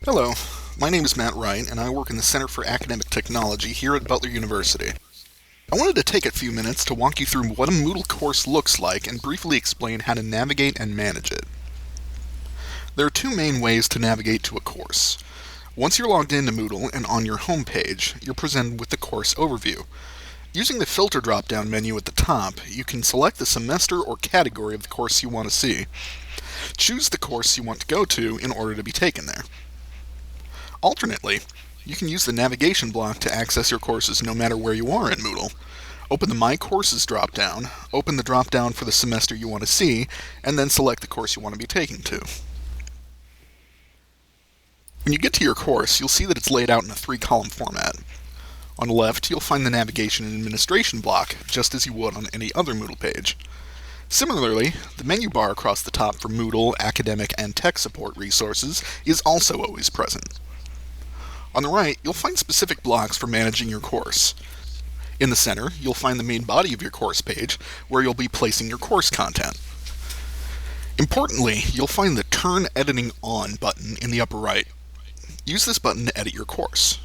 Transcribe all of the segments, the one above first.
Hello, my name is Matt Wright, and I work in the Center for Academic Technology here at Butler University. I wanted to take a few minutes to walk you through what a Moodle course looks like and briefly explain how to navigate and manage it. There are two main ways to navigate to a course. Once you're logged into Moodle and on your home page, you're presented with the course overview. Using the filter drop-down menu at the top, you can select the semester or category of the course you want to see. Choose the course you want to go to in order to be taken there. Alternately, you can use the navigation block to access your courses no matter where you are in Moodle. Open the My Courses drop-down, open the drop-down for the semester you want to see, and then select the course you want to be taken to. When you get to your course, you'll see that it's laid out in a 3-column format. On the left, you'll find the navigation and administration block, just as you would on any other Moodle page. Similarly, the menu bar across the top for Moodle, academic, and tech support resources is also always present. On the right, you'll find specific blocks for managing your course. In the center, you'll find the main body of your course page, where you'll be placing your course content. Importantly, you'll find the Turn Editing On button in the upper right. Use this button to edit your course.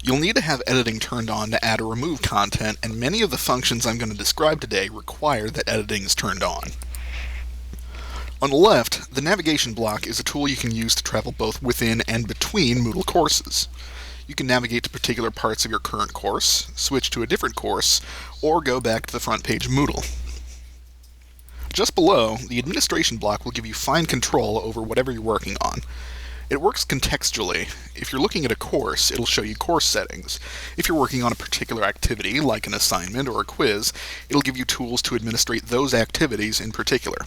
You'll need to have editing turned on to add or remove content, and many of the functions I'm going to describe today require that editing is turned on. On the left, the navigation block is a tool you can use to travel both within and between Moodle courses. You can navigate to particular parts of your current course, switch to a different course, or go back to the front page of Moodle. Just below, the administration block will give you fine control over whatever you're working on. It works contextually. If you're looking at a course, it'll show you course settings. If you're working on a particular activity, like an assignment or a quiz, it'll give you tools to administrate those activities in particular.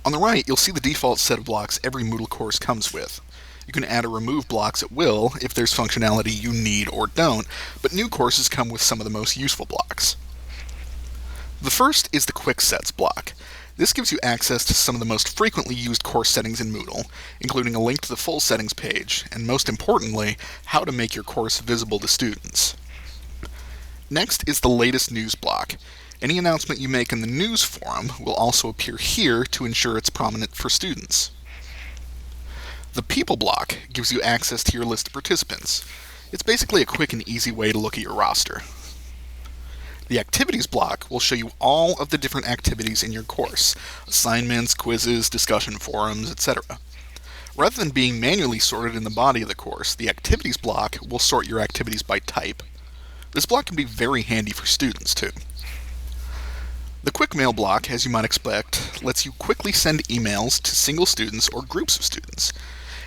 On the right, you'll see the default set of blocks every Moodle course comes with. You can add or remove blocks at will if there's functionality you need or don't, but new courses come with some of the most useful blocks. The first is the Quick Sets block. This gives you access to some of the most frequently used course settings in Moodle, including a link to the full settings page, and most importantly, how to make your course visible to students. Next is the Latest News block. Any announcement you make in the news forum will also appear here to ensure it's prominent for students. The People block gives you access to your list of participants. It's basically a quick and easy way to look at your roster. The Activities block will show you all of the different activities in your course: assignments, quizzes, discussion forums, etc. Rather than being manually sorted in the body of the course, the Activities block will sort your activities by type. This block can be very handy for students, too. The Quick Mail block, as you might expect, lets you quickly send emails to single students or groups of students.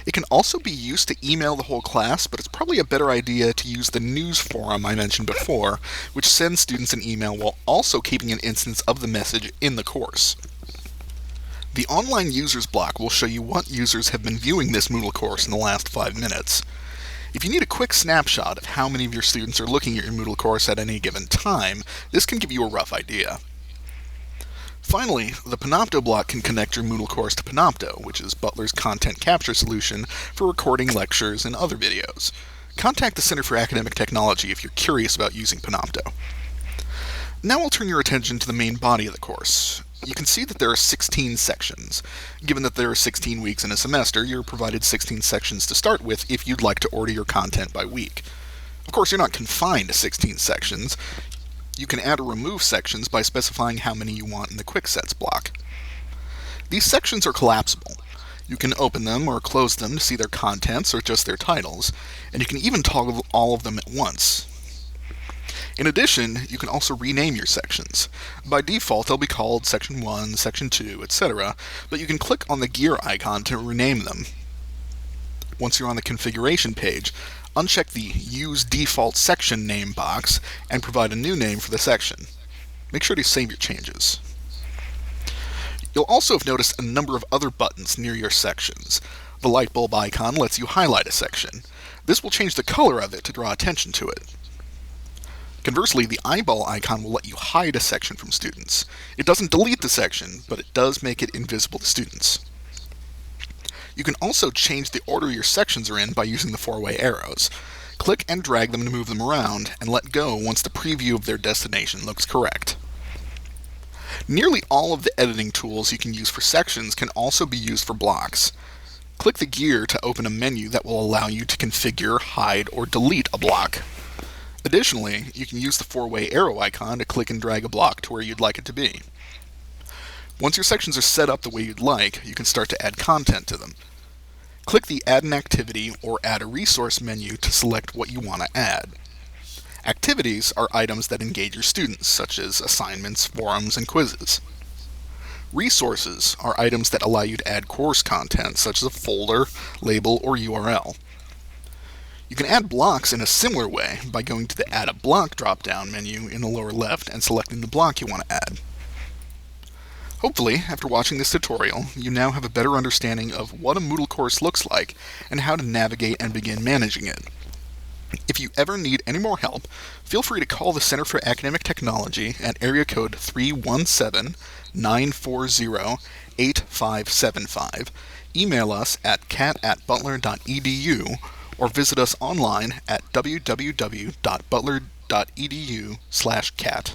It can also be used to email the whole class, but it's probably a better idea to use the news forum I mentioned before, which sends students an email while also keeping an instance of the message in the course. The Online Users block will show you what users have been viewing this Moodle course in the last 5 minutes. If you need a quick snapshot of how many of your students are looking at your Moodle course at any given time, this can give you a rough idea. Finally, the Panopto block can connect your Moodle course to Panopto, which is Butler's content capture solution for recording lectures and other videos. Contact the Center for Academic Technology if you're curious about using Panopto. Now I'll turn your attention to the main body of the course. You can see that there are 16 sections. Given that there are 16 weeks in a semester, you're provided 16 sections to start with if you'd like to order your content by week. Of course, you're not confined to 16 sections. You can add or remove sections by specifying how many you want in the Quick Sets block. These sections are collapsible. You can open them or close them to see their contents or just their titles, and you can even toggle all of them at once. In addition, you can also rename your sections. By default, they'll be called Section 1, Section 2, etc., but you can click on the gear icon to rename them. Once you're on the configuration page, uncheck the Use Default Section Name box and provide a new name for the section. Make sure to save your changes. You'll also have noticed a number of other buttons near your sections. The light bulb icon lets you highlight a section. This will change the color of it to draw attention to it. Conversely, the eyeball icon will let you hide a section from students. It doesn't delete the section, but it does make it invisible to students. You can also change the order your sections are in by using the 4-way arrows. Click and drag them to move them around, and let go once the preview of their destination looks correct. Nearly all of the editing tools you can use for sections can also be used for blocks. Click the gear to open a menu that will allow you to configure, hide, or delete a block. Additionally, you can use the four-way arrow icon to click and drag a block to where you'd like it to be. Once your sections are set up the way you'd like, you can start to add content to them. Click the Add an Activity or Add a Resource menu to select what you want to add. Activities are items that engage your students, such as assignments, forums, and quizzes. Resources are items that allow you to add course content, such as a folder, label, or URL. You can add blocks in a similar way by going to the Add a Block drop-down menu in the lower left and selecting the block you want to add. Hopefully, after watching this tutorial, you now have a better understanding of what a Moodle course looks like and how to navigate and begin managing it. If you ever need any more help, feel free to call the Center for Academic Technology at area code 317-940-8575, email us at cat@butler.edu, or visit us online at www.butler.edu/cat.